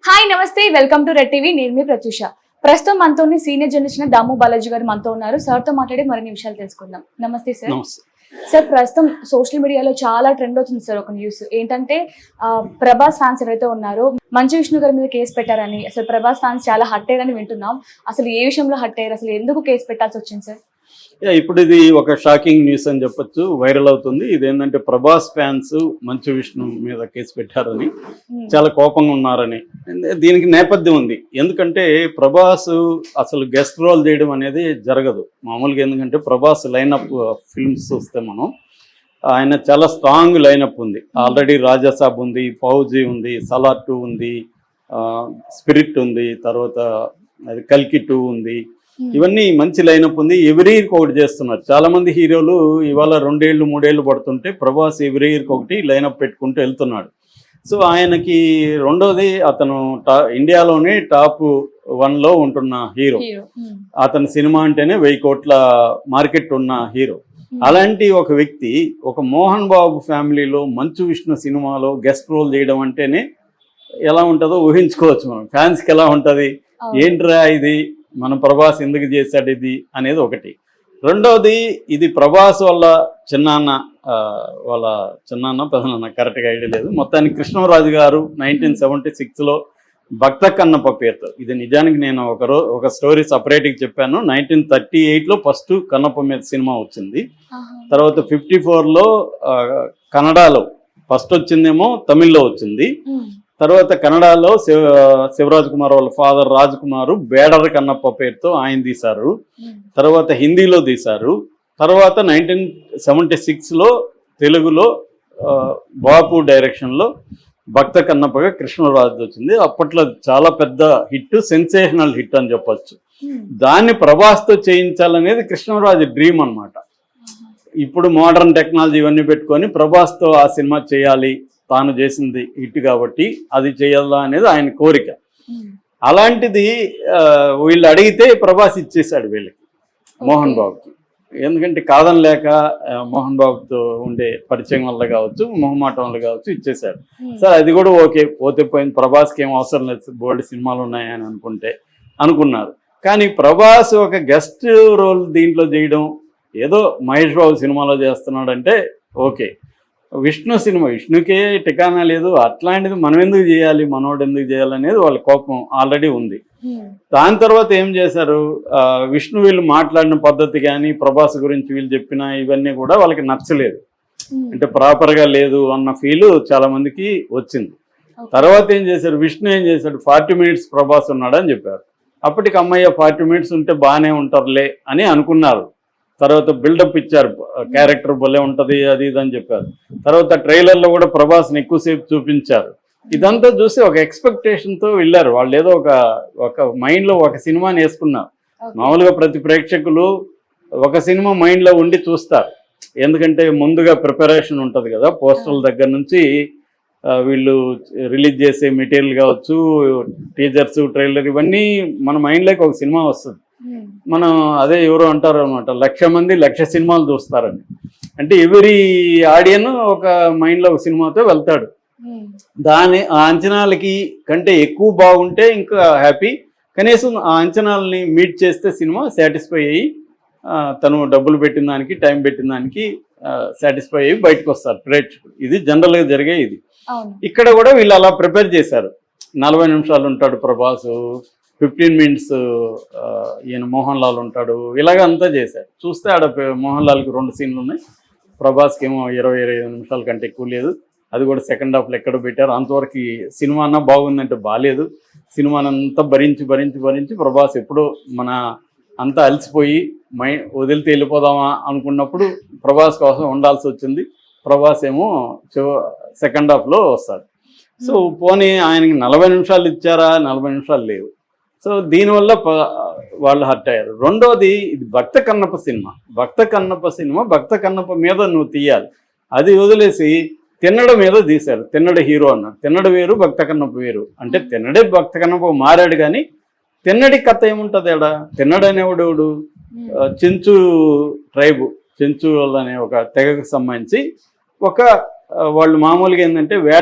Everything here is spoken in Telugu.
హాయ్ నమస్తే వెల్కమ్ టు రెడ్ టీవీ నేను మీ ప్రత్యూష. ప్రస్తుతం మనతో సీనియర్ జర్నలిస్ట్ దాము బాలాజీ గారు మనతో ఉన్నారు. సార్ తో మాట్లాడి మరిన్ని విషయాలు తెలుసుకుందాం. నమస్తే సార్. సార్ ప్రస్తుతం సోషల్ మీడియాలో చాలా ట్రెండ్ అవుతుంది సార్ ఒక న్యూస్ ఏంటంటే ప్రభాస్ ఫ్యాన్స్ ఎవరైతే ఉన్నారో మంచు విష్ణు గారి మీద కేసు పెట్టారని, అసలు ప్రభాస్ ఫ్యాన్స్ చాలా హట్ అయ్యారని వింటున్నాం. అసలు ఏ విషయంలో హట్ అయ్యారు, అసలు ఎందుకు కేసు పెట్టాల్సి వచ్చింది సార్? ఇప్పుడు ఇది ఒక షాకింగ్ న్యూస్ అని చెప్పొచ్చు, వైరల్ అవుతుంది. ఇదేంటంటే ప్రభాస్ ఫ్యాన్స్ మంచు విష్ణు మీద కేసు పెట్టారని, చాలా కోపంగా ఉన్నారని. దీనికి నేపథ్యం ఉంది. ఎందుకంటే ప్రభాస్ అసలు గెస్ట్ రోల్ చేయడం అనేది జరగదు మామూలుగా. ఎందుకంటే ప్రభాస్ లైనప్ ఫిల్మ్స్ చూస్తే మనం ఆయన చాలా స్ట్రాంగ్ లైనప్ ఉంది. ఆల్రెడీ రాజాసాబ్ ఉంది, ఫౌజీ ఉంది, సలార్ 2 ఉంది, స్పిరిట్ ఉంది, తర్వాత అది కల్కి 2 ఉంది. ఇవన్నీ మంచి లైనప్ ఉంది. ఎవ్రీ ఇయర్కి ఒకటి చేస్తున్నారు. చాలా మంది హీరోలు ఇవాళ 2 ఏళ్ళు 3 ఏళ్ళు పడుతుంటే ప్రభాస్ ఎవ్రీ ఇయర్కి ఒకటి లైనప్ పెట్టుకుంటూ వెళ్తున్నాడు. సో ఆయనకి రెండోది, అతను ఇండియాలోనే టాప్ 1లో ఉంటున్న హీరో. అతని సినిమా అంటేనే 1000 కోట్ల మార్కెట్ ఉన్న హీరో. అలాంటి ఒక వ్యక్తి ఒక మోహన్ బాబు ఫ్యామిలీలో మంచు విష్ణు సినిమాలో గెస్ట్ రోల్ చేయడం అంటేనే ఎలా ఉంటుందో ఊహించుకోవచ్చు మనం. ఫ్యాన్స్కి ఎలా ఉంటుంది, ఏంట్రా ఇది, మన ప్రభాస్ ఎందుకు చేశాడు ఇది అనేది ఒకటి. రెండవది, ఇది ప్రభాస్ వాళ్ళ చిన్నాన్న పెదనాన్న కరెక్ట్గా ఐడియా లేదు. మొత్తానికి కృష్ణరాజు గారు 1976లో భక్త కన్నప్ప పేరుతో, ఇది నిజానికి నేను ఒక స్టోరీ సపరేట్గా చెప్పాను. 1938లో ఫస్ట్ కన్నప్ప మీద సినిమా వచ్చింది. తర్వాత 54లో కన్నడలో ఫస్ట్ వచ్చిందేమో, తమిళ్లో వచ్చింది. తర్వాత కన్నడలో శివరాజ్ కుమార్ వాళ్ళ ఫాదర్ రాజ్ కుమార్ బేడర్ కన్నప్ప పేరుతో ఆయన తీశారు. తర్వాత హిందీలో తీశారు. తర్వాత 1976లో తెలుగులో బాపు డైరెక్షన్లో భక్త కన్నప్పగా కృష్ణరాజు వచ్చింది. అప్పట్లో చాలా పెద్ద హిట్, సెన్సేషనల్ హిట్ అని చెప్పచ్చు. దాన్ని ప్రభాస్తో చేయించాలనేది కృష్ణరాజు డ్రీమ్ అనమాట. ఇప్పుడు మోడర్న్ టెక్నాలజీ ఇవన్నీ పెట్టుకొని ప్రభాస్తో ఆ సినిమా చేయాలి, తాను చేసింది హిట్ కాబట్టి అది చేయాలా అనేది ఆయన కోరిక. అలాంటిది వీళ్ళు అడిగితే ప్రభాస్ ఇచ్చేశాడు వీళ్ళకి, మోహన్ బాబుకి. ఎందుకంటే కాదని లేక మోహన్ బాబుతో ఉండే పరిచయం వల్ల కావచ్చు, మొహమాటం వల్ల కావచ్చు ఇచ్చేశాడు. సార్ అది కూడా ఓకే, పోతే పోయింది, ప్రభాస్కి ఏం అవసరం లేదు, బోల్డ్ సినిమాలు ఉన్నాయని అనుకున్నారు. కానీ ప్రభాస్ ఒక గెస్ట్ రోల్ దీంట్లో చేయడం, ఏదో మహేష్ బాబు సినిమాలో చేస్తున్నాడంటే ఓకే. విష్ణు సినిమా, విష్ణుకే టికానా లేదు, అట్లాంటిది మనం ఎందుకు చేయాలి, మనోడు ఎందుకు చేయాలి అనేది వాళ్ళ కోపం ఆల్రెడీ ఉంది. దాని తర్వాత ఏం చేశారు, విష్ణు వీళ్ళు మాట్లాడిన పద్ధతి కానీ ప్రభాస్ గురించి వీళ్ళు చెప్పిన ఇవన్నీ కూడా వాళ్ళకి నచ్చలేదు. అంటే ప్రాపర్గా లేదు అన్న ఫీలు చాలా మందికి వచ్చింది. తర్వాత ఏం చేశారు, విష్ణు ఏం చేశాడు, 40 మినిట్స్ ప్రభాస్ ఉన్నాడని చెప్పారు. అప్పటికి అమ్మయ్య 40 మినిట్స్ ఉంటే బాగానే ఉంటారులే అని అనుకున్నారు. తర్వాత బిల్డప్ ఇచ్చారు, క్యారెక్టర్ భలే ఉంటుంది అది ఇది అని చెప్పారు. తర్వాత ట్రైలర్లో కూడా ప్రభాస్ని ఎక్కువసేపు చూపించారు. ఇదంతా చూసి ఒక ఎక్స్పెక్టేషన్తో వెళ్ళారు వాళ్ళు. ఏదో ఒక మైండ్లో ఒక సినిమాని వేసుకున్నారు. మామూలుగా ప్రతి ప్రేక్షకులు ఒక సినిమా మైండ్లో ఉండి చూస్తారు. ఎందుకంటే ముందుగా ప్రిపరేషన్ ఉంటుంది కదా, పోస్టర్ల దగ్గర నుంచి వీళ్ళు రిలీజ్ చేసే మెటీరియల్ కావచ్చు, టీజర్స్, ట్రైలర్, ఇవన్నీ మన మైండ్లోకి ఒక సినిమా వస్తుంది. మనం అదే ఎవరో అంటారు అనమాట, 1,00,000 మంది 1,00,000 సినిమాలు చూస్తారని. అంటే ఎవరి ఆడియన్ ఒక మైండ్లో ఒక సినిమాతో వెళ్తాడు. ఆ అంచనాలకి కంటే ఎక్కువ బాగుంటే ఇంకా హ్యాపీ. కనీసం ఆ అంచనాలని మీట్ చేస్తే సినిమా సాటిస్ఫై అయ్యి తను డబ్బులు పెట్టిన దానికి, టైం పెట్టిన దానికి సాటిస్ఫై అయ్యి బయటకు వస్తారు ప్రేక్షకులు. ఇది జనరల్గా జరిగే ఇది. ఇక్కడ కూడా వీళ్ళు అలా ప్రిపేర్ చేశారు. 40 నిమిషాలు ఉంటాడు ప్రభాస్, 15 మినిట్స్ ఈయన మోహన్ లాల్ ఉంటాడు, ఇలాగ అంతా చేశారు. చూస్తే ఆడ మోహన్ లాల్కి 2 సీన్లు ఉన్నాయి, ప్రభాస్కి ఏమో 20-25 నిమిషాల కంటే ఎక్కువ లేదు. అది కూడా సెకండ్ హాఫ్లో ఎక్కడ పెట్టారు. అంతవరకు సినిమా అన్నా బాగుందంటే బాగాలేదు. సినిమానంతా భరించి ప్రభాస్ ఎప్పుడో మన అంతా అలసిపోయి వదిలితే వెళ్ళిపోదామా అనుకున్నప్పుడు ప్రభాస్ కోసం ఉండాల్సి వచ్చింది. ప్రభాస్ ఏమో సెకండ్ హాఫ్లో వస్తాడు. సో పోనీ ఆయనకి 40 నిమిషాలు ఇచ్చారా, 40 నిమిషాలు లేవు. సో దీనివల్ల వాళ్ళు హర్ట్ అయ్యారు. రెండోది, ఇది భక్త కన్నప్ప సినిమా. భక్త కన్నప్ప మీద నువ్వు తీయాలి, అది వదిలేసి తిన్నడ మీద తీశారు. తిన్నడ హీరో అన్నారు. తిన్నడ వేరు, భక్త కన్నప్ప వేరు. అంటే తిన్నడే భక్త కన్నప్ప మారాడు, కానీ తిన్నడి కథ ఏముంటుంది ఆడ? తిన్నడు అనేవాడు చెంచు ట్రైబు, చెంచు అనే ఒక తెగకు సంబంధించి వాళ్ళు మామూలుగా ఏంటంటే వేట